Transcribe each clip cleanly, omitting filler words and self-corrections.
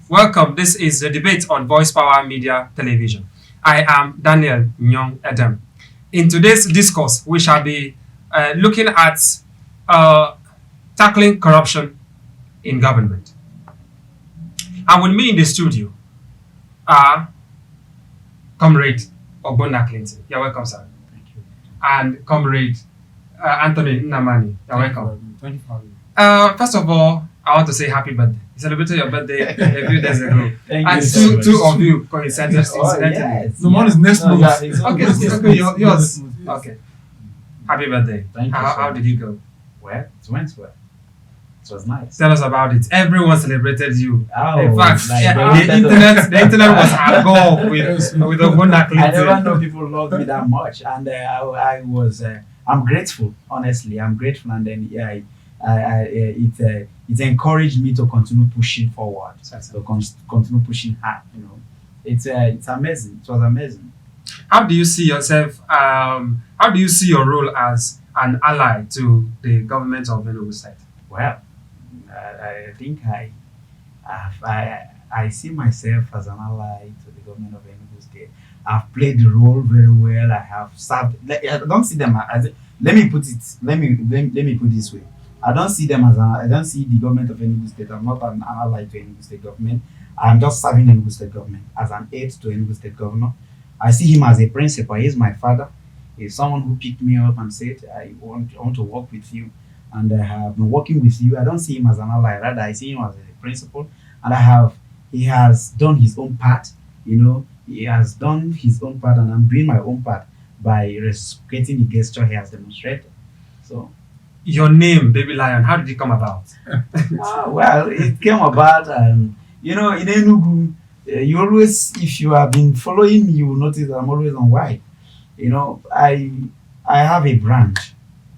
Welcome. This is the debate on Voice Power Media Television. I am Daniel Nyong Edem. In today's discourse, we shall be looking at uh, tackling corruption in government. And with me in the studio are Comrade Ogbonna Clinton. You're welcome, sir. Thank you. And Comrade Anthony Nnamani. You're welcome. Thank you for having me. First of all, I want to say happy birthday. You celebrated your birthday a few days ago. Thank And you two, so much. two of you coincided. yes. The one is next month. Okay, yours. Okay. Happy birthday. Thank you so How much. did you go? Well, it went well. It was nice. Tell us about it. Everyone celebrated you. Oh, In fact, like, yeah, they the internet was agog with Ogbonna I never Clinton. know people loved me that much, and I was. I'm grateful, honestly. I'm grateful, and then it encouraged me to continue pushing forward, to continue pushing hard. It's amazing. It was amazing. How do you see yourself? How do you see your role as an ally to the government of Enugu State? Well, I think I see myself as an ally to the government of Enugu State. I've played the role very well. I have served. I don't see them as. Let me put it this way. I don't see them as. I don't see the government of Enugu State. I'm not an ally to Enugu State government. I'm just serving Enugu State government as an aide to Enugu State governor. I see him as a principal. He's my father. He's someone who picked me up and said, I want to work with you. And I have been working with you. I don't see him as an ally, rather I see him as a principal. And he has done his own part, he has done his own part, and I'm doing my own part by reciprocating the gesture he has demonstrated. So, Your name, Baby Lion, how did it come about? well, it came about, in Enugu, you always, if you have been following me, you will notice that I'm always on white. I have a brand.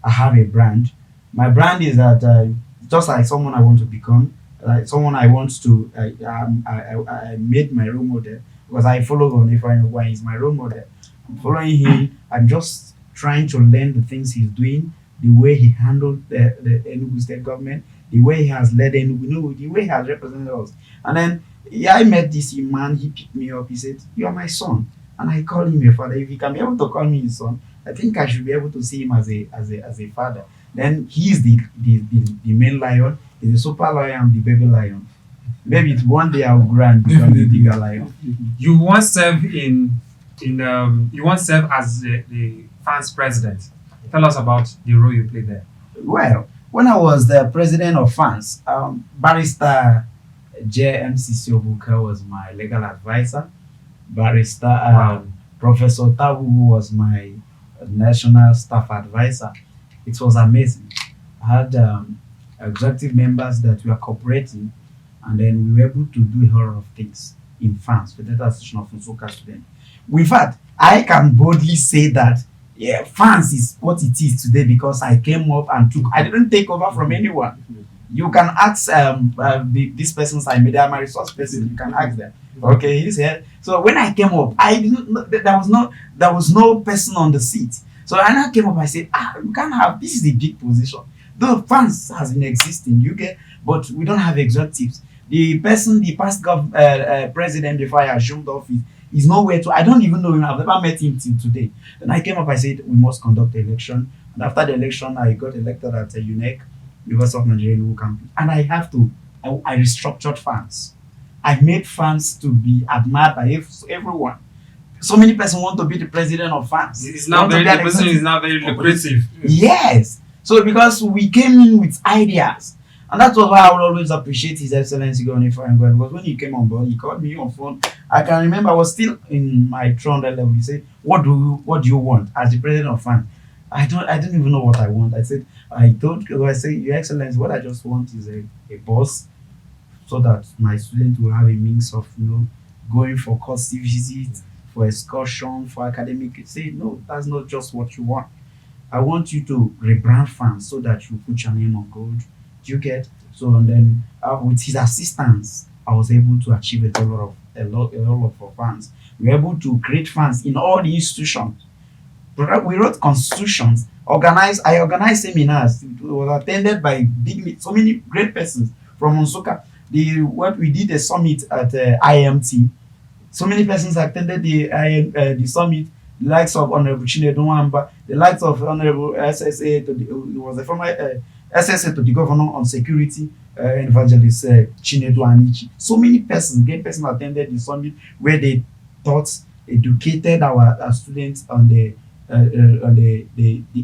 I have a brand. My brand is that just like someone I want to become, like someone I want to, I made my role model because I follow Onefa why he's my role model. I'm following him. I'm just trying to learn the things he's doing, the way he handled the Enugu State government, the way he has led Enugu, the way he has represented us. And then I met this man. He picked me up. He said, "You are my son," and I call him a father. If he can be able to call me his son, I think I should be able to see him as a father. Then he is the main lion, he's the super lion, I'm the baby lion. Maybe one day I'll grow and become the bigger lion. You once served you once served as the fans president. Tell us about the role you played there. Well, when I was the president of fans, Barrister J.M.C. Siobuka was my legal advisor. Barrister Professor Tabu was my national staff advisor. It was amazing. I had executive members that were cooperating, and then we were able to do a whole lot of things in France with the Association of Nsukka students. In fact, I can boldly say that France is what it is today because I came up and I didn't take over from anyone. You can ask this person's I made I'm a resource person. You can ask them. Okay, he's here. So when I came up, I didn't know there was no person on the seat. So when I came up, I said, you can't have this is a big position. The France has been existing, but we don't have executives. The past president before I assumed office is nowhere to. I don't even know him. I've never met him till today. Then I came up, I said, we must conduct the election. And after the election, I got elected at a UNEC, University of Nigeria campus. And I restructured fans. I made fans to be admired by everyone. So many persons want to be the president of fans. The position is now very lucrative. Yes. So because we came in with ideas. And that's why I would always appreciate His Excellency Governor Ifeanyi, because when he came on board, he called me on phone. I can remember I was still in my 300 level. He said, what do you want as the president of fans? I didn't even know what I want. I said, Your Excellency, what I just want is a bus so that my students will have a means of going for course visits, for excursion, for academic. Say, no, that's not just what you want. I want you to rebrand fans so that you put your name on gold. Do you get? So and then with his assistance, I was able to achieve a lot of fans. We were able to create fans in all the institutions. We wrote constitutions. I organized seminars. It was attended by so many great persons from Nsukka. We did a summit at IMT. So many persons attended the summit. The likes of Honorable Chinedu Nwamba, the likes of Honorable SSA to the, it was the former SSA to the Governor on Security, Evangelist Chinedu Anichi. So many persons, great persons attended the summit where they taught, educated our students on the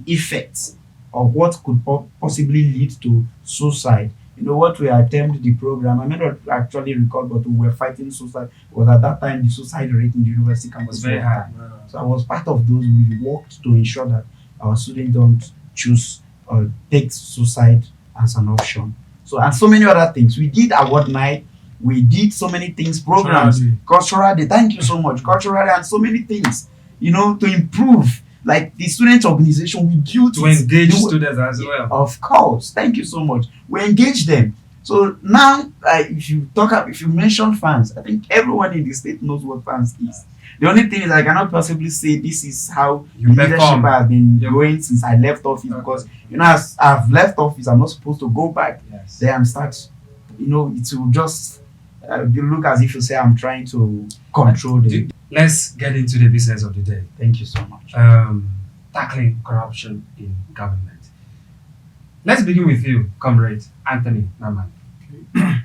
effects of what could possibly lead to suicide. You know what we attempted the program. I may not actually recall, but we were fighting suicide. Was at that time the suicide rate in the university campus was very high. So I was part of those. We worked to ensure that our students don't choose or take suicide as an option. So and so many other things. We did award night. We did so many things, programs, cultural day. Thank you so much, cultural day, and so many things. You know, to improve. Like the student organization, we built to engage students as well. Of course, thank you so much. We engage them. So now, if you mention fans, I think everyone in the state knows what fans is. The only thing is I cannot possibly say this is how leadership has been going since I left office, because as I've left office, I'm not supposed to go back there and start. It will just look as if you say I'm trying to control them. Let's get into the business of the day. Thank you so much. Tackling corruption in government. Let's begin with you, Comrade Anthony Naman. Okay.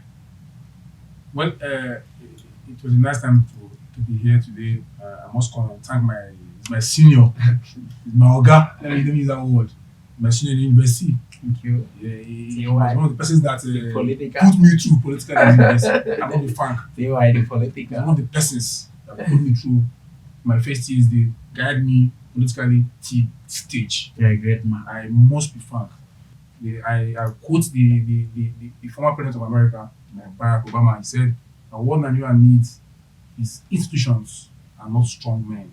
Well, it was a nice time to be here today. I must thank my senior, my Oga. Let me use that word. My senior in the university. Thank you. He was one of the persons that put me through political university. I'm not the frank. One of the persons that put me through my first years. They guide me politically to stage. You're a great man. I must be frank. I quote the former president of America, Barack Obama. He said, what Nigeria needs is institutions and not strong men.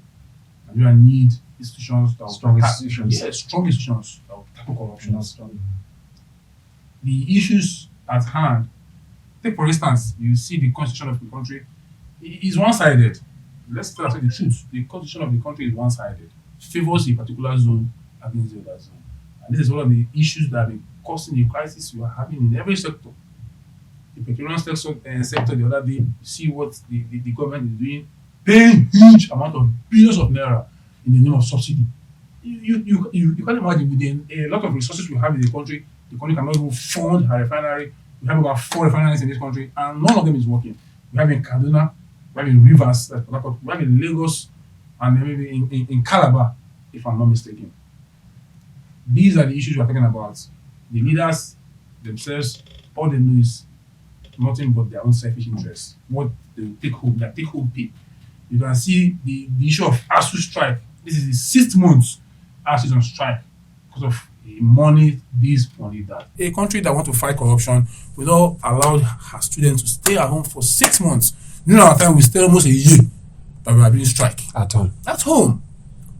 Nigeria need institutions that will strong institutions. Yes, strong institutions that will tackle corruption. The issues at hand. Take for instance, you see the constitution of the country is one-sided. Let's tell the truth. The constitution of the country is one-sided. Favors a particular zone against the other zone. And this is one of the issues that have been causing the crisis we are having in every sector. The petroleum sector the other day, you see what the government is doing, paying huge amount of billions of naira in the name of subsidy. You can't imagine with a lot of resources we have in the country cannot even fund a refinery. We have about 4 refineries in this country, and none of them is working. We have in Kaduna, we have in Rivers, we have in Lagos, and maybe in Calabar, if I'm not mistaken. These are the issues we are talking about. The leaders themselves, all they know is nothing but their own selfish interests. What they will take home, their take home pay. You can see the issue of ASU strike. This is the 6th month ASU is on strike because of money this, money that. A country that wants to fight corruption will not allow her students to stay at home for 6 months. During our time, we stay almost a year that we are doing strike. At home. At home.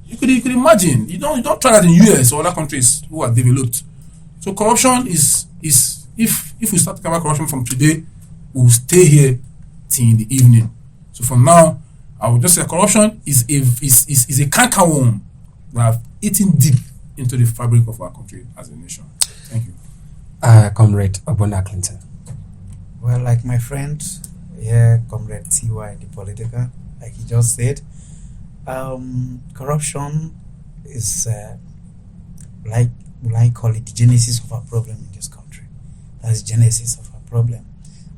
You could imagine. You don't try that in US or other countries who are developed. So corruption is if we start talking about corruption from today, we'll stay here till in the evening. So from now, I would just say corruption is a cankerworm that have eaten deep into the fabric of our country as a nation. Thank you. Comrade Obona Clinton. Well, like my friend here, Comrade T.Y. the political, like he just said, corruption is like I call it the genesis of our problem in this country. That's the genesis of our problem.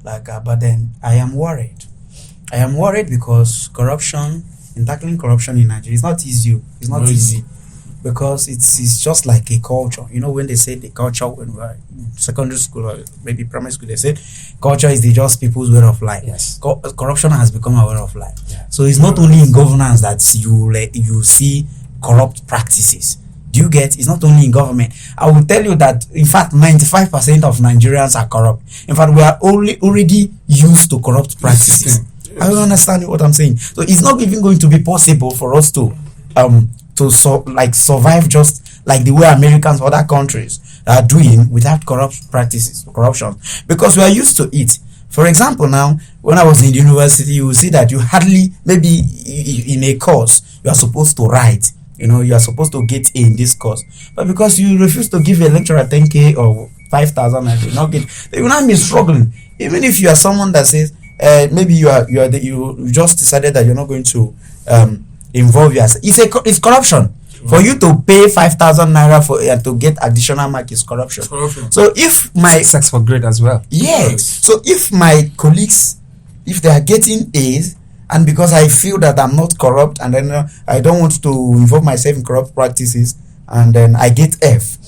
But then I am worried. I am worried because tackling corruption in Nigeria is not easy. It's not easy because it's just like a culture. You know, when they say the culture when we are in secondary school or maybe primary school, they said culture is just people's way of life. Yes. Corruption has become our way of life. Yeah. So it's not only in governance that you see corrupt practices. Do you get? It's not only in government. I will tell you that, in fact, 95% of Nigerians are corrupt. In fact, we are already used to corrupt practices. I don't understand what I'm saying. So it's not even going to be possible for us to survive just like the way Americans or other countries are doing without corruption, because we are used to it. For example, now, when I was in university, you will see that you hardly, maybe in a course, you are supposed to write. You are supposed to get in this course. But because you refuse to give a lecturer 10K or 5,000 and you not get, they will not be struggling. even if you are someone that says maybe you just decided that you're not going to involve yourself, it's corruption. For you to pay 5,000 naira for to get additional mark is corruption. So if my sex for grade as well. Yes. So if my colleagues, if they are getting A's, and because I feel that I'm not corrupt, and then I don't want to involve myself in corrupt practices, and then I get F,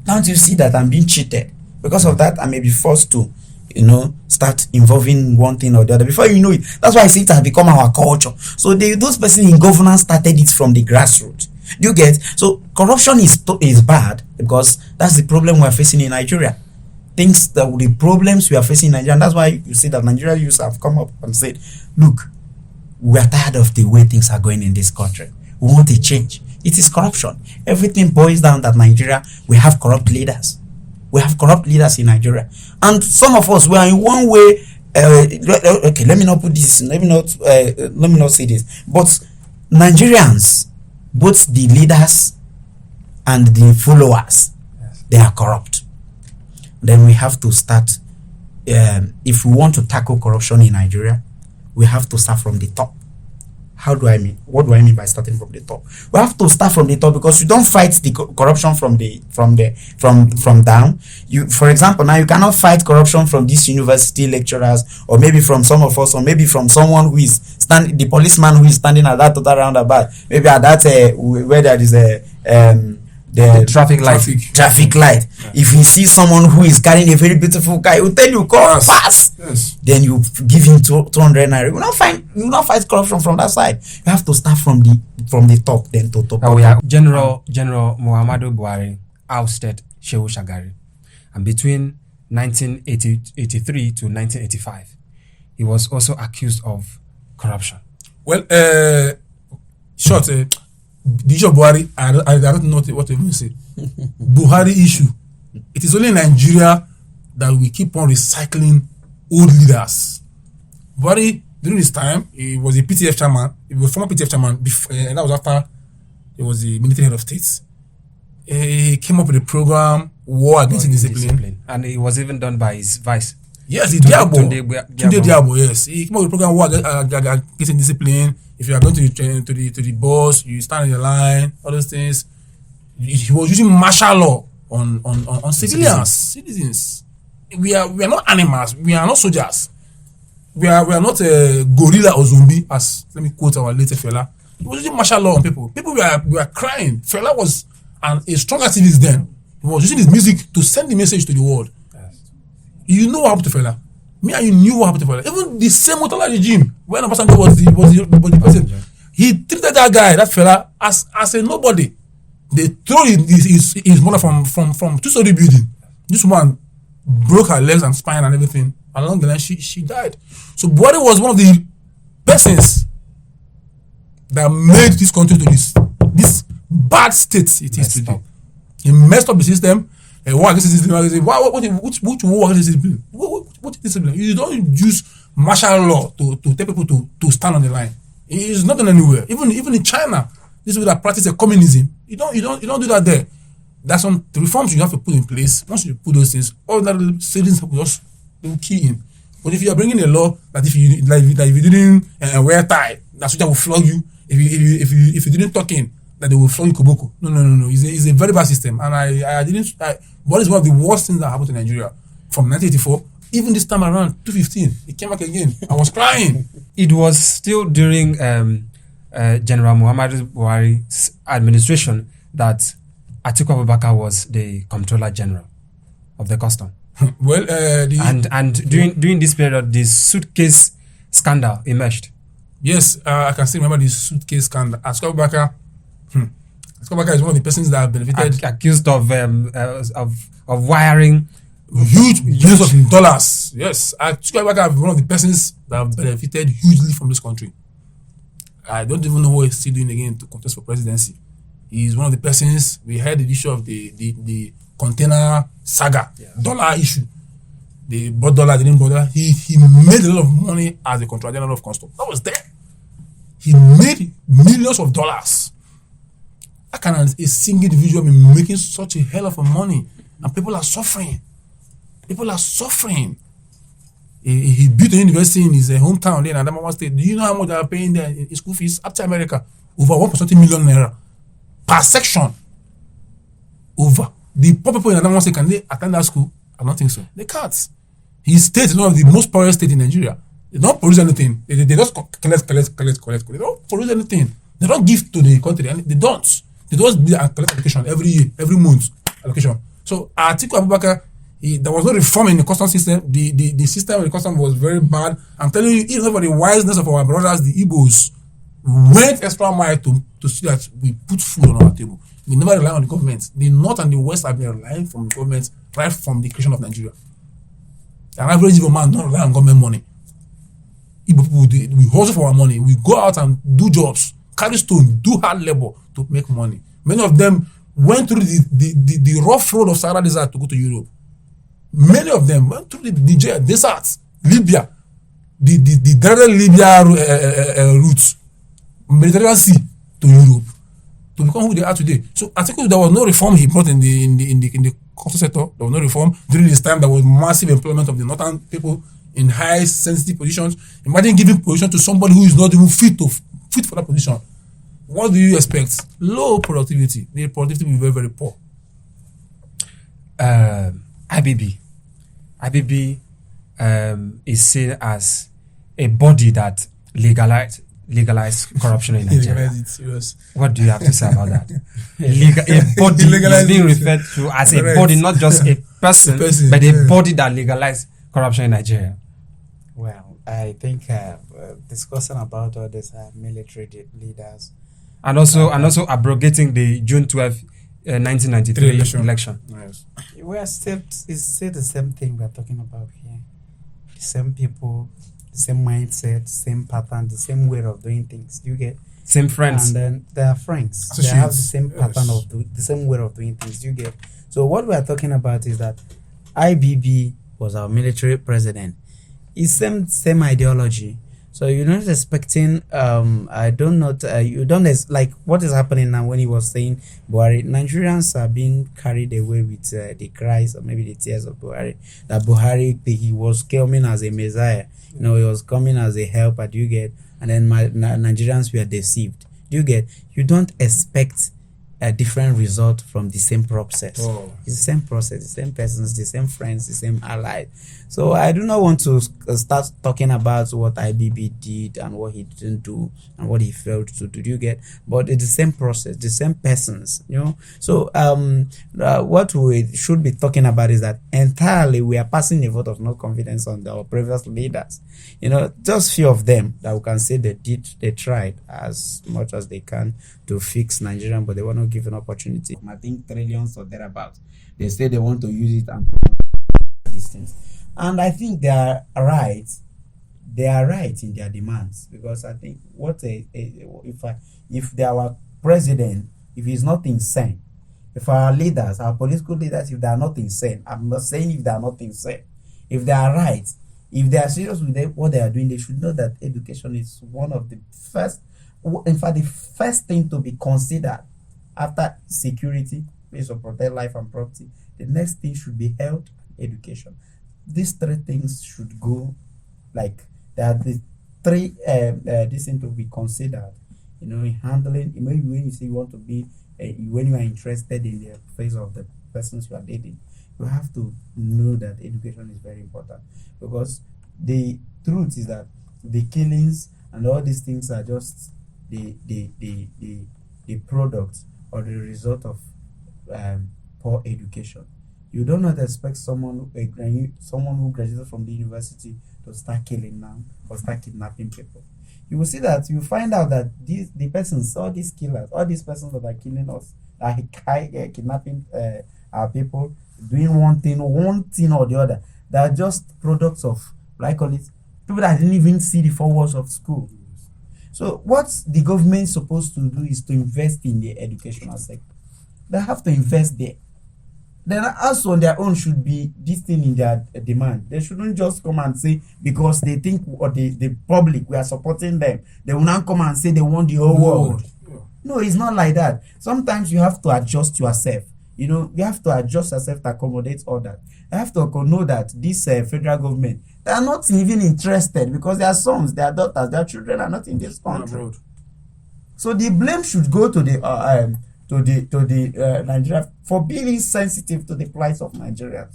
don't you see that I'm being cheated? Because of that, I may be forced to, start involving one thing or the other. Before you know it, that's why I say it has become our culture. So those persons in governance started it from the grassroots. You get? So corruption is bad because that's the problem we're facing in Nigeria. The problems we are facing in Nigeria, and that's why you see that Nigerian youths have come up and said, look, we are tired of the way things are going in this country. We want a change. It is corruption. Everything boils down that Nigeria, we have corrupt leaders. We have corrupt leaders in Nigeria. And some of us, we are in one way, okay, let me not put this, let me not say this, but Nigerians, both the leaders and the followers, they are corrupt. Then we have to start, if we want to tackle corruption in Nigeria, we have to start from the top. What do I mean by starting from the top? We have to start from the top because you don't fight the corruption from down. For example, now you cannot fight corruption from these university lecturers, or maybe from some of us, or maybe from someone who is the policeman who is standing at that other roundabout, maybe at that where there is the traffic light. Yeah. If you see someone who is carrying a very beautiful car, he will tell you, come fast. Yes. Then you give him 200 naira. You will not fight corruption from that side. You have to start from the top, then to top. General Muhammadu Buhari ousted Shehu Shagari, and between 1983 to 1985, he was also accused of corruption. Well, the issue of Buhari, I don't know what to even say. Buhari issue. It is only in Nigeria that we keep on recycling old leaders. Buhari, during this time, he was a PTF chairman. He was former PTF chairman, and that was after he was the military head of state. He came up with a program, War Against Indiscipline. And it was even done by his vice. Yes, Tunde Diabo, yes. He came up with a program, War Against Indiscipline. If you are going to the boss, you stand in the line, all those things. He was using martial law on citizens. We are not animals. We are not soldiers. We are not a gorilla or zombie, as let me quote our later fella. He was using martial law on people. People were crying. Fela was a strong activist then. He was using his music to send the message to the world. Yes. You know what happened to Fela. Me and you knew what happened to Fela. Even the same Murtala regime, when Obasanjo was the president, he treated that guy, that fella, as a nobody. They threw his mother from two-story building. This woman broke her legs and spine and everything. Along the line, she died. So Buhari was one of the persons that made this country to this bad state it is today. He messed up the system. War against the system. Which war against the system? What discipline? You don't use martial law to tell people to stand on the line. It's not done anywhere. Even in China, this people that practice communism, you don't do that there. There's some reforms you have to put in place. Once you put those things, all that citizens will just key in. But if you are bringing a law that if you didn't wear tie, that's what will flog you. If you didn't talk in, that they will flog you koboko. No. It's a very bad system, and what is one of the worst things that happened to Nigeria from 1984. Even this time around, 2015, it came back again. I was crying. It was still during General Muhammadu Buhari's administration that Atiku Abubakar was the Comptroller General of the Custom. Well, during this period, the suitcase scandal emerged. Yes, I can still remember the suitcase scandal. Atiku Abubakar is one of the persons that have benefited. Accused of wiring huge billions of dollars. Yes, Atiku Abubakar is one of the persons that have benefited hugely from this country. I don't even know what he's still doing again to contest for presidency. He's one of the persons. We heard the issue of the container saga, dollar issue. They bought dollar, they didn't bought dollar. He made a lot of money as the Comptroller General of Customs. That was there. He made millions of dollars. How can a single individual be making such a hell of a money? And people are suffering. People are suffering. He built a university in his hometown there in Adamawa State. Do you know how much they are paying there in school fees after America? Over 1.something million naira per section. Over. The poor people in Adamawa State, can they attend that school? I don't think so. They can't. His state is one of the most poorest states in Nigeria. They don't produce anything. They just collect. They don't produce anything. They don't give to the country. They don't. They just collect allocation every year, every month allocation. So Atiku Abubakar, there was no reform in the custom system. The system of the custom was very bad. I'm telling you, even for the wiseness of our brothers, the Igbos went extra mile to see that we put food on our table. We never rely on the government. The North and the West have been relying from the government right from the creation of Nigeria. An average Igbo man don't rely on government money. Igbo people, we hustle for our money. We go out and do jobs, carry stone, do hard labor to make money. Many of them went through the rough road of Sahara Desert to go to Europe. Many of them went through the Niger desert, Libya, the direct Libya route, Mediterranean Sea to Europe to become who they are today. So I think there was no reform he brought in the custom sector. There was no reform during this time. There was massive employment of the northern people in high sensitive positions. Imagine giving position to somebody who is not even fit for that position. What do you expect? Low productivity. The productivity will be very, very poor. IBB is seen as a body that legalized corruption in Nigeria. What do you have to say about that? A body is being referred to as a body, not just a person, but a body that legalized corruption in Nigeria. Well, I think discussing about all these military leaders and also abrogating the June 12th 1993 election. Yes. It's still the same thing we're talking about here. The same people, the same mindset, same pattern, the same way of doing things. You get same friends, and then they are friends. They have the same pattern of the same way of doing things. You get. So what we are talking about is that IBB was our military president. It's same ideology. So you're not expecting. You don't like what is happening now when he was saying Buhari. Nigerians are being carried away with the cries or maybe the tears of Buhari. That Buhari, he was coming as a messiah. He was coming as a helper. Do you get? And then Nigerians were deceived. Do you get? You don't expect a different result from the same process. Oh. It's the same process, the same persons, the same friends, the same allies. So I do not want to start talking about what IBB did and what he didn't do and what he failed to do. Do you get? But it's the same process, the same persons. So what we should be talking about is that entirely we are passing a vote of no confidence on our previous leaders. Just few of them that we can say they tried as much as they can to fix Nigeria, but they were not given opportunity. I think trillions or thereabouts. They say they want to use it and these things. And I think they are right. They are right in their demands, because I think if they are our president, if he's not insane, if our leaders, our political leaders, if they are not insane, I'm not saying if they are not insane, if they are right, if they are serious with what they are doing, they should know that education is one of the first, in fact, the first thing to be considered after security, ways to protect life and property. The next thing should be health, education. These three things should go like that. The three this thing to be considered. In handling. Maybe when you say you want to be, when you are interested in the face of the persons you are dating, you have to know that education is very important, because the truth is that the killings and all these things are just the product or the result of poor education. You do not expect someone who graduated from the university to start killing now or start kidnapping people. You will see that you find out that the persons, all these killers, all these persons that are killing us, are kidnapping our people, doing one thing or the other. They are just products of, like call it, people that didn't even see the 4 walls of school. So what the government is supposed to do is to invest in the educational sector. They have to invest there. Then also on their own should be this thing in their demand. They shouldn't just come and say, because they think, or the public, we are supporting them, they will not come and say they want the whole world. No, it's not like that. Sometimes you have to adjust yourself. You have to adjust yourself to accommodate all that. You have to know that this federal government, They are not even interested because their sons, their daughters, their children are not in this country. Abroad. So the blame should go to the Nigeria for being insensitive to the plight of Nigerians.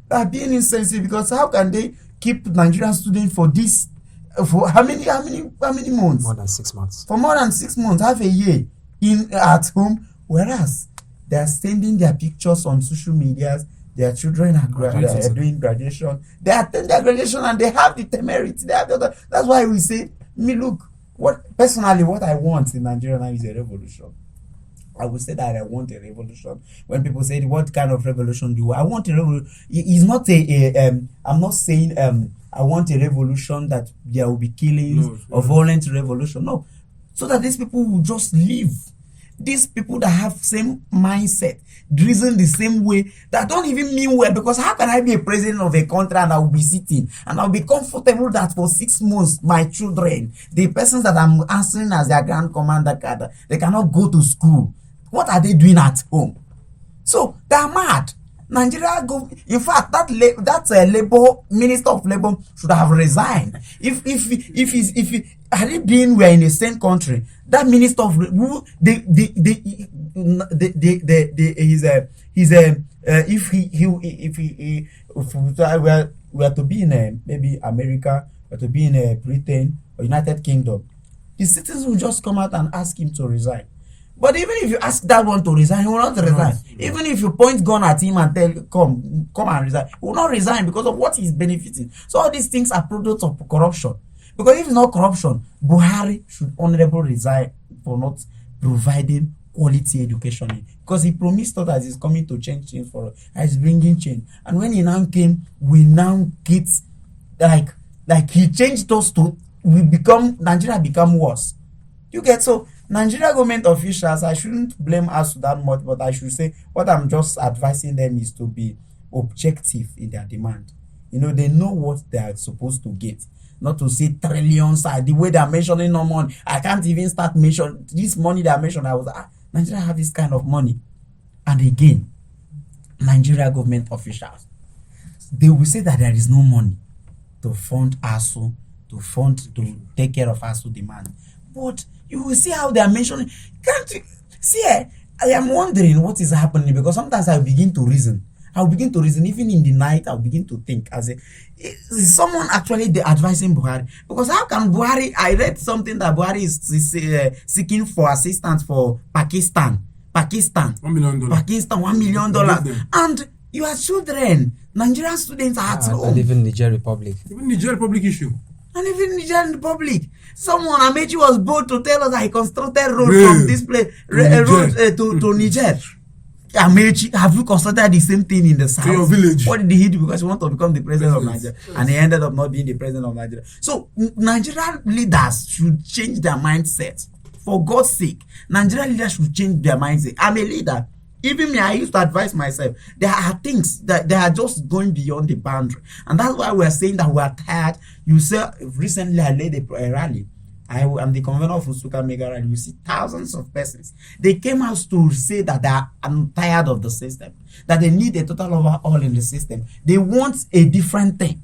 They are being insensitive because how can they keep Nigerian students for this for how many months? More than 6 months. For more than 6 months, half a year at home, whereas they are sending their pictures on social media. Their children are doing graduation. They attend their graduation and they have the temerity. That's why we say, look, what I want in Nigeria now is a revolution. I would say that I want a revolution. When people say, what kind of revolution do I want? A revolution. It's not I'm not saying I want a revolution that there will be killings or violent revolution. No. So that these people will just live. These people that have same mindset, reason the same way, that don't even mean well, because how can I be a president of a country and I will be sitting and I'll be comfortable that for 6 months my children, the persons that I'm answering as their grand commander cadre, they cannot go to school. What are they doing at home? So they are mad. Nigeria in fact, that labor minister of labor should have resigned. If had it been we're in the same country, that minister of if we are to be in maybe America, or to be in Britain or United Kingdom, the citizens will just come out and ask him to resign. But even if you ask that one to resign, he will not resign. Even if you point gun at him and tell come and resign, he will not resign because of what he's benefiting. So all these things are products of corruption. Because if it's not corruption, Buhari should honorably resign for not providing quality education. Because he promised us that he's coming to change things for us. He's bringing change. And when he now came, we now get like he changed us to Nigeria become worse. You get so Nigeria government officials, I shouldn't blame us that much, but I should say what I'm just advising them is to be objective in their demand. They know what they are supposed to get. Not to say trillions, the way they are mentioning no money. I can't even start mentioning this money they are mentioning. Nigeria have this kind of money. And again, Nigeria government officials, they will say that there is no money to fund ASU, to take care of ASU demand. But you will see how they are mentioning. Can't you see? I am wondering what is happening, because sometimes I begin to reason. Even in the night. I'll begin to think. Is someone actually advising Buhari? Because how can Buhari? I read something that Buhari is seeking for assistance for Pakistan. $1 million. Pakistan, $1 million. And your children, Nigerian students are at home. And even Niger Republic. Even Niger Republic issue. And even Niger Republic. Someone, Amechi, was bold to tell us that he constructed road from this place, to Niger. Amechi, have you considered the same thing in the south? To your village. What did he do? Because he wanted to become the president of Nigeria. And he ended up not being the president of Nigeria. So, Nigerian leaders should change their mindset. For God's sake, Nigerian leaders should change their mindset. I'm a leader. Even me, I used to advise myself. There are things that they are just going beyond the boundary. And that's why we're saying that we're tired. You say, recently I led a rally. I'm the convener of Nsukka mega rally. You see thousands of persons. They came out to say that they are tired of the system, that they need a total overhaul in the system. They want a different thing.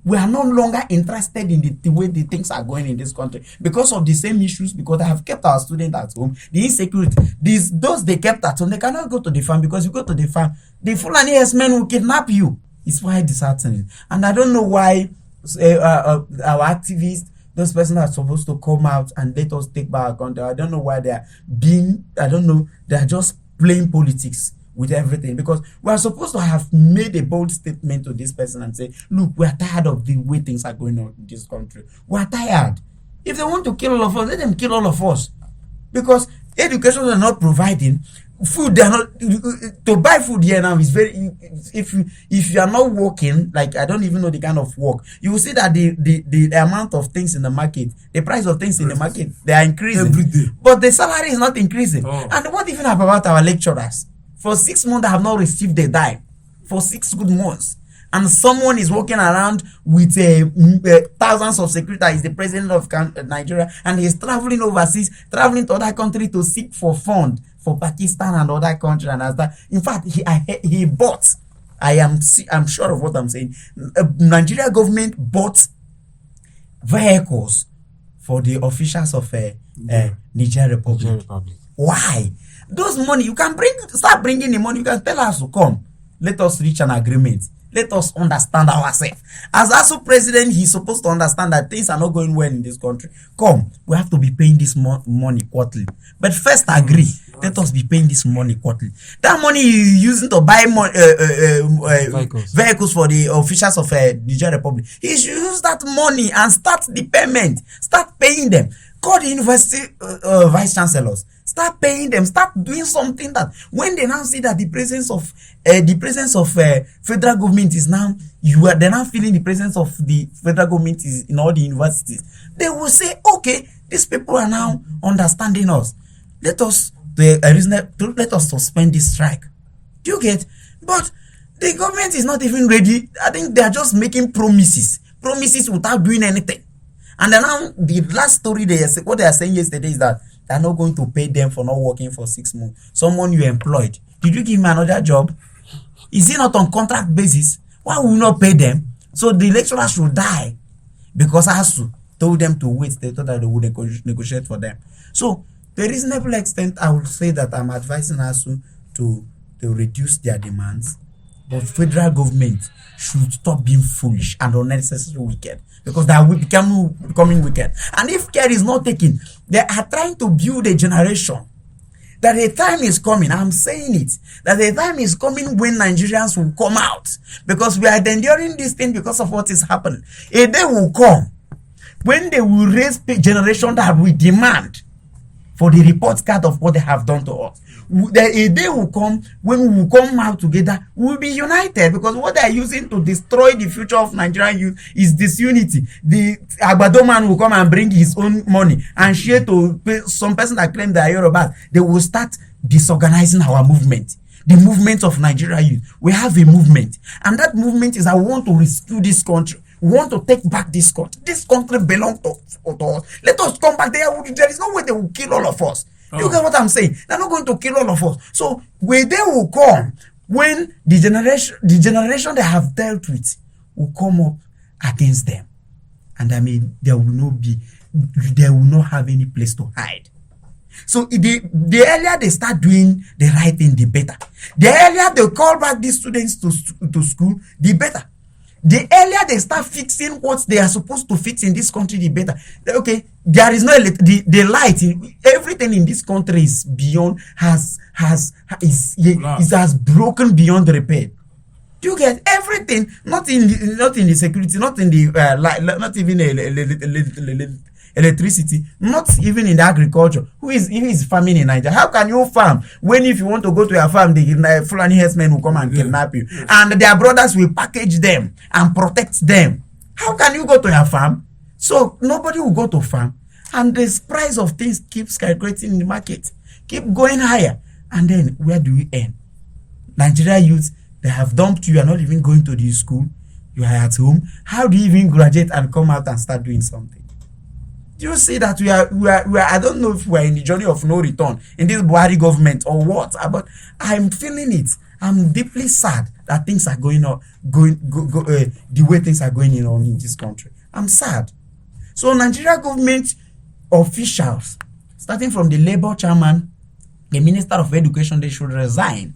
We are no longer interested in the way the things are going in this country because of the same issues, because they have kept our students at home. The insecurity, those they kept at home, they cannot go to the farm, because you go to the farm, the Fulani men will kidnap you. It's why disheartening. And I don't know why our activists, those persons are supposed to come out and let us take back our country. I don't know why they are just playing politics with everything, because we are supposed to have made a bold statement to this person and say, look, we are tired of the way things are going on in this country. We are tired. If they want to kill all of us, let them kill all of us. Because education are not providing food. They are not to buy food here now is very. If you are not working, like I don't even know the kind of work, you will see that the amount of things in the market, the price of things in the market, they are increasing every day. But the salary is not increasing. Oh. And what even about our lecturers? For 6 months, I have not received a dime. For 6 good months. And someone is walking around with thousands of security. He's the president of Nigeria. And he's traveling overseas, traveling to other countries to seek for funds for Pakistan and other countries. And as that. In fact, he bought I'm sure of what I'm saying. Nigeria government bought vehicles for the officials of Niger Republic. Why? Those money you can start bringing the money. You can tell us to come. Let us reach an agreement. Let us understand ourselves. As ASU president, he's supposed to understand that things are not going well in this country. Come, we have to be paying this money quarterly. But first agree, let us be paying this money quarterly. That money he's using to buy vehicles for the officials of Niger Republic. He should use that money and start the payment. Start paying them. Call the university vice chancellors. Start paying them. Start doing something that when they now see that the presence of federal government is now, they're now feeling the presence of the federal government is in all the universities. They will say, okay, these people are now understanding us. Let us suspend this strike. Do you get? But the government is not even ready. I think they are just making promises without doing anything. And then now the last story what they are saying yesterday is that they are not going to pay them for not working for 6 months. Someone you employed, did you give him another job? Is he not on contract basis? Why will you not pay them? So the lecturer should die because ASU told them to wait. They thought that they would negotiate for them. So to a reasonable extent, I would say that I'm advising ASU to reduce their demands. But federal government should stop being foolish and unnecessarily wicked, because they are becoming wicked. And if care is not taken, they are trying to build a generation. That a time is coming, I'm saying it, that a time is coming when Nigerians will come out, because we are enduring this thing because of what is happening. A day will come when they will raise a generation that will demand for the report card of what they have done to us. A day will come when we will come out together. We will be united, because what they are using to destroy the future of Nigerian youth is disunity. The Agbado man will come and bring his own money and share to some person that claim they are Yorubas. They will start disorganizing our movement. The movement of Nigeria youth. We have a movement, and that movement is, I want to rescue this country. We want to take back this country. This country belongs to us. Let us come back there. There is no way they will kill all of us. You get what I'm saying? They're not going to kill all of us. So where they will come when the generation they have dealt with will come up against them. And I mean, they will not have any place to hide. So the earlier they start doing the right thing, the better. The earlier they call back these students to school, the better. The earlier they start fixing what they are supposed to fix in this country, the better. Okay, there is no the light. Everything in this country is beyond has broken beyond repair. Do you get everything? Not in the security, not in the not even electricity, not even in the agriculture. Who is farming in Nigeria? How can you farm when, if you want to go to your farm, the Fulani herdsmen will come and kidnap you, and their brothers will package them and protect them? How can you go to your farm? So nobody will go to farm, and the price of things keeps skyrocketing in the market, keep going higher, and then where do we end? Nigeria youth, they have dumped you. You are not even going to the school. You are at home. How do you even graduate and come out and start doing something? Do you see that we are I don't know if we are in the journey of no return in this Buhari government or what, but I'm feeling it. I'm deeply sad that things are going on, the way things are going on in this country. I'm sad. So Nigeria government officials, starting from the Labour chairman, the Minister of Education, they should resign.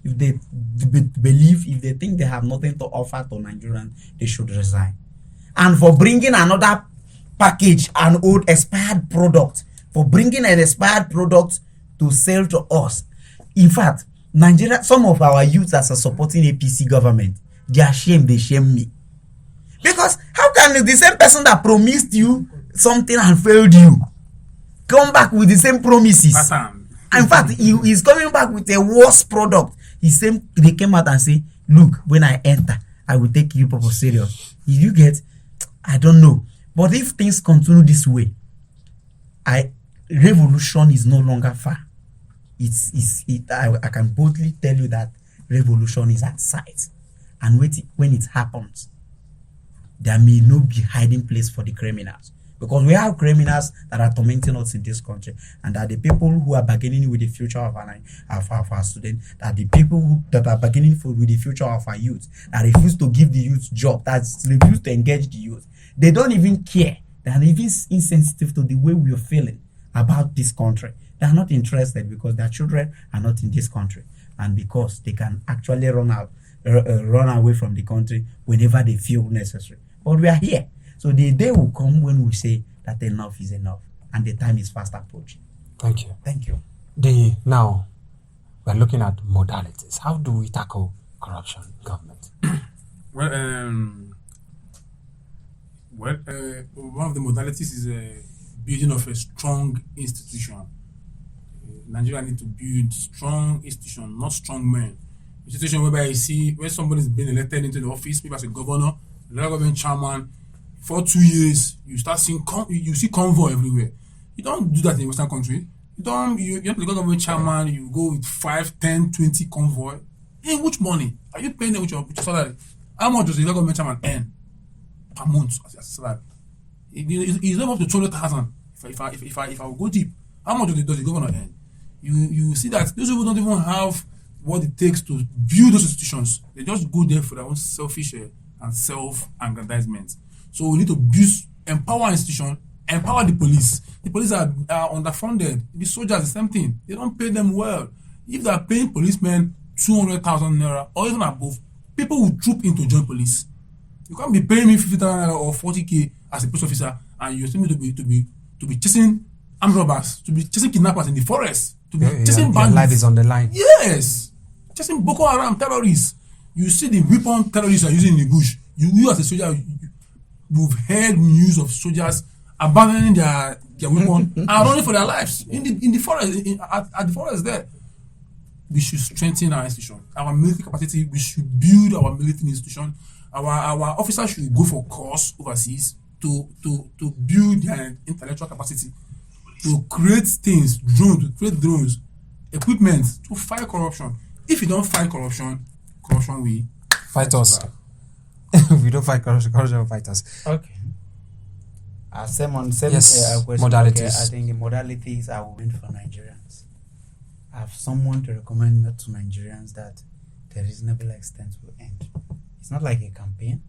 If they if they think they have nothing to offer to Nigerians, they should resign. And for bringing another package, an old expired product, for bringing an expired product to sell to us. In fact, Nigeria, some of our youths that are supporting APC government, they are ashamed, they shame me. Because how can the same person that promised you something and failed you come back with the same promises? In fact, he's coming back with a worse product. They came out and say, look, when I enter, I will take you people serious. If you get, I don't know. But if things continue this way, revolution is no longer far. I can boldly tell you that revolution is at sight. And when it happens, there may not be hiding place for the criminals. because we have criminals that are tormenting us in this country, and that the people who are bargaining with the future of our students, that the people that are bargaining with the future of our youth, that refuse to give the youth job, that refuse to engage the youth. They don't even care. They are even insensitive to the way we are feeling about this country. They are not interested because their children are not in this country, and because they can actually run away from the country whenever they feel necessary. But we are here. So the day will come when we say that enough is enough, and the time is fast approaching. Thank you. Thank you. Now, we're looking at modalities. How do we tackle corruption in government? One of the modalities is building of a strong institution. Nigeria need to build strong institution, not strong men. Institution whereby you see when somebody is being elected into the office, maybe as a governor, local government chairman, for 2 years you start seeing you see convoy everywhere. You don't do that in a Western country. You have the government chairman, you go with 5, 10, 20 convoy. In which money? Are you paying them with your salary? How much does the local government chairman earn per month as a salary? It's not up to 200,000. If I will go deep, how much does the governor earn? You see that those people don't even have what it takes to build those institutions. They just go there for their own selfish and self-aggrandizement. So we need to empower institutions, empower the police. The police are underfunded. The soldiers, the same thing. They don't pay them well. If they are paying policemen 200,000 naira or even above, people will troop in to join police. You can't be paying me 50,000 naira or 40k as a police officer, and you expect me to be chasing armed robbers, to be chasing kidnappers in the forest, to be chasing bandits. Your life is on the line. Yes, chasing Boko Haram terrorists. You see the weapon terrorists are using in the bush. You as a soldier, you've heard news of soldiers abandoning their weapon and running for their lives in the forest, at the forest there. We should strengthen our institution, our military capacity. We should build our military institution. Our officers should go for course overseas to build their intellectual capacity, to create things, to create drones, equipment to fight corruption. If you don't fight corruption will fight us. We don't fight corruption will fight us. Okay. Same yes, question. Modalities. Okay, I think the modalities are meant for Nigerians. I have someone to recommend to Nigerians that the reasonable extent will end. It's not like a campaign,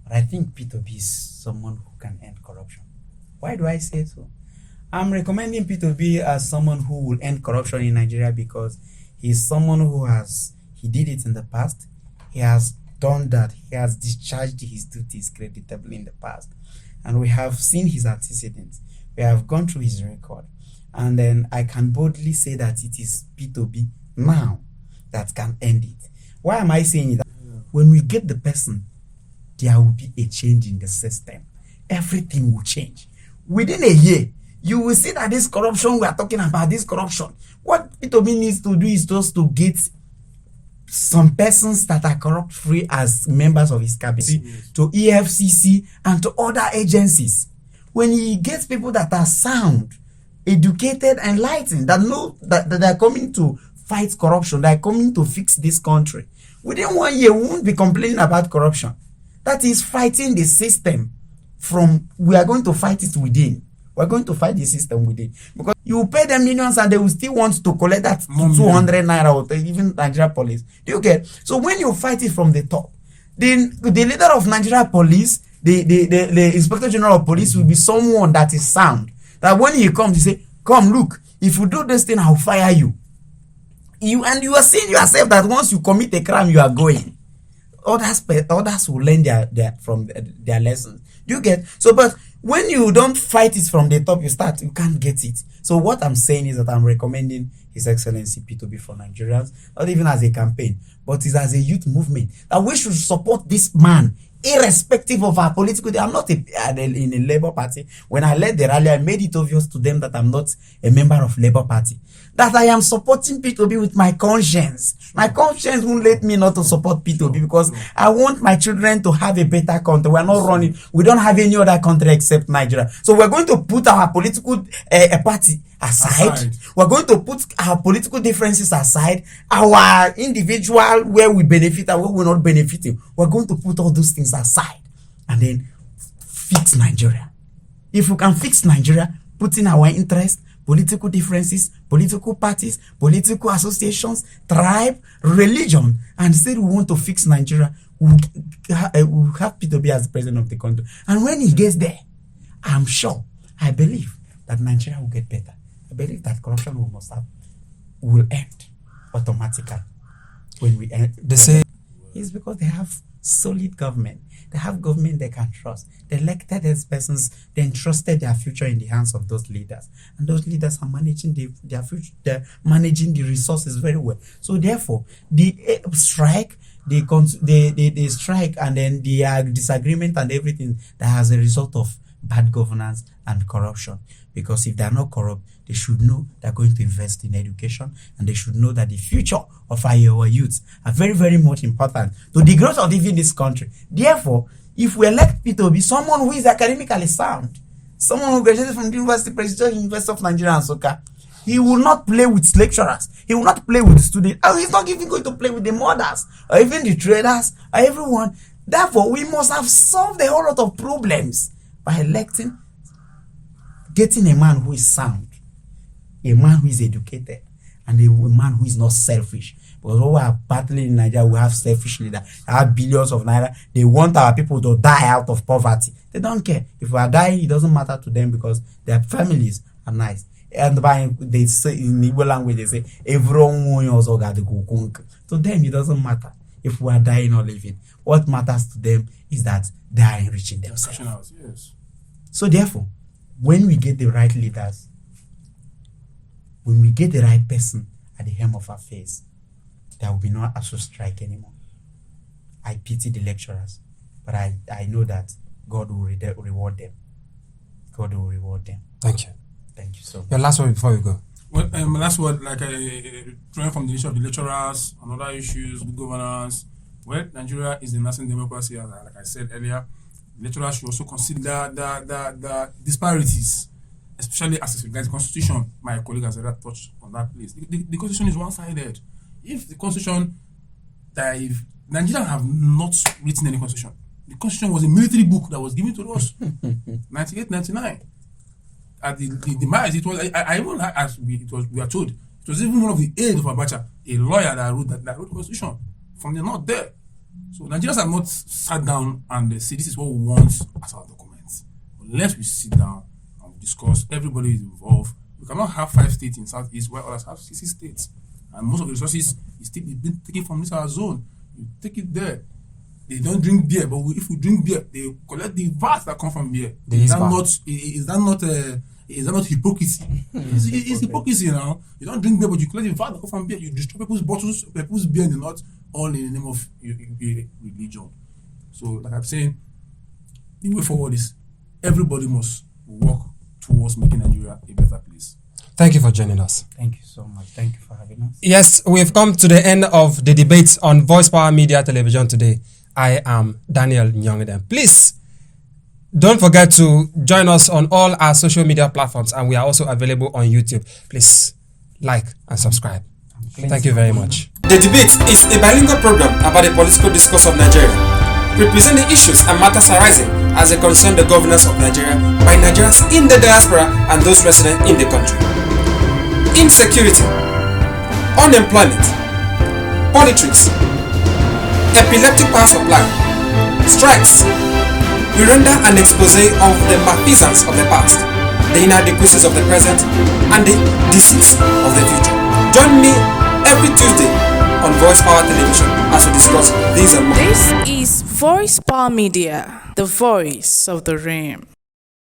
but I think P2B is someone who can end corruption. Why do I say so? I'm recommending P2B as someone who will end corruption in Nigeria because he's someone he did it in the past. He has done that. He has discharged his duties creditably in the past. And we have seen his antecedents. We have gone through his record. And then I can boldly say that it is P2B now that can end it. Why am I saying that? When we get the person, there will be a change in the system. Everything will change. Within a year, you will see that this corruption we are talking about, this corruption, what P2B needs to do is just to get some persons that are corrupt free as members of his cabinet to EFCC and to other agencies. When he gets people that are sound, educated, enlightened, that know that they are coming to fight corruption, they are coming to fix this country, within 1 year we won't be complaining about corruption. That is fighting the system we are going to fight it within. We're going to fight the system within. Because you pay them millions and they will still want to collect that 200 naira or even Nigeria police. Do you get? So when you fight it from the top, then the leader of Nigeria police, the inspector general of police will be someone that is sound. That when he comes, he say, come look, if you do this thing, I'll fire you. You are seeing yourself that once you commit a crime, you are going. Others will learn their lessons. Do you get? So, but when you don't fight it from the top, you can't get it. So what I'm saying is that I'm recommending His Excellency P2B for Nigerians, not even as a campaign, but it's as a youth movement, that we should support this man, irrespective of our political. I'm not in a Labour Party. When I led the rally, I made it obvious to them that I'm not a member of Labour Party. That I am supporting P2B with my conscience. My conscience won't let me not to support P2B because I want my children to have a better country. We're not running. We don't have any other country except Nigeria. So we're going to put our political party aside. We're going to put our political differences aside. Our individual, where we benefit and where we're not benefiting. We're going to put all those things aside and then fix Nigeria. If we can fix Nigeria, put in our interest, political differences, political parties, political associations, tribe, religion, and say we want to fix Nigeria, we'll have P2B as the president of the country. And when he gets there, I'm sure, I believe that Nigeria will get better. I believe that corruption will end automatically when we end. They say it's because they have solid government. They have government they can trust. They elected as persons, they entrusted their future in the hands of those leaders. And those leaders are managing their future, they're managing the resources very well. So therefore, the strike, the strike and then the disagreement and everything that has a result of bad governance and corruption. Because if they're not corrupt, they should know they're going to invest in education, and they should know that the future of our youths are very, very much important to the growth of even this country. Therefore, if we elect P2B, someone who is academically sound, someone who graduated from the University, Presidential University of Nigeria, Nsukka, he will not play with lecturers. He will not play with the students. And he's not even going to play with the mothers or even the traders or everyone. Therefore, we must have solved a whole lot of problems by getting a man who is sound, a man who is educated, and a man who is not selfish. Because when we are battling in Nigeria, we have selfish leaders. They have billions of naira. They want our people to die out of poverty. They don't care. If we are dying, it doesn't matter to them because their families are nice. And they say in Igbo language, they say, everyone also got the kukunk. To them, it doesn't matter if we are dying or living. What matters to them is that they are enriching themselves. Yes. So therefore, when we get the right leaders, when we get the right person at the helm of affairs, there will be no ASU strike anymore. I pity the lecturers, but I know that God will reward them. God will reward them. thank you. Thank you so much. Your last word before we go. Well, my last word, drawing from the issue of the lecturers and other issues, good governance. Well, Nigeria is a nascent democracy, like I said earlier. Lecturers should also consider the disparities, especially as it regards the constitution. My colleague has already touched on that place. The constitution is one-sided. If the constitution, if Nigerians have not written any constitution, the constitution was a military book that was given to us, 98, 99. At the demise, it was. I even as we are told, it was even one of the aides of Abacha, a lawyer that wrote the constitution from the north there. So Nigerians have not sat down and say this is what we want as our documents. Unless we sit down and discuss, everybody is involved. We cannot have 5 states in Southeast where others have 60 states. And most of the resources is being taken from this our zone. You take it there. They don't drink beer, but if we drink beer, they collect the VAT that come from beer. Is that not hypocrisy? It's hypocrisy now. You don't drink beer, but you collect the VAT that come from beer. You destroy people's bottles, people's beer in the north, all in the name of religion. So, like I'm saying, the way forward is everybody must work towards making Nigeria a better place. Thank you for joining us. Thank you so much. Thank you for having us. Yes, we've come to the end of the debate on Voice Power Media Television today. I am Daniel Nyongedem. Please don't forget to join us on all our social media platforms, and we are also available on YouTube. Please like and subscribe. Thank you very much. The Debate is a bilingual program about the political discourse of Nigeria, representing issues and matters arising as they concern the governance of Nigeria by Nigerians in the diaspora and those resident in the country. Insecurity, unemployment, politics, epileptic power supply, strikes. We render an expose of the malfeasance of the past, the inadequacies of the present, and the disease of the future. Join me every Tuesday on Voice Power Television as we discuss these and more. This is Voice Power Media, the voice of the realm.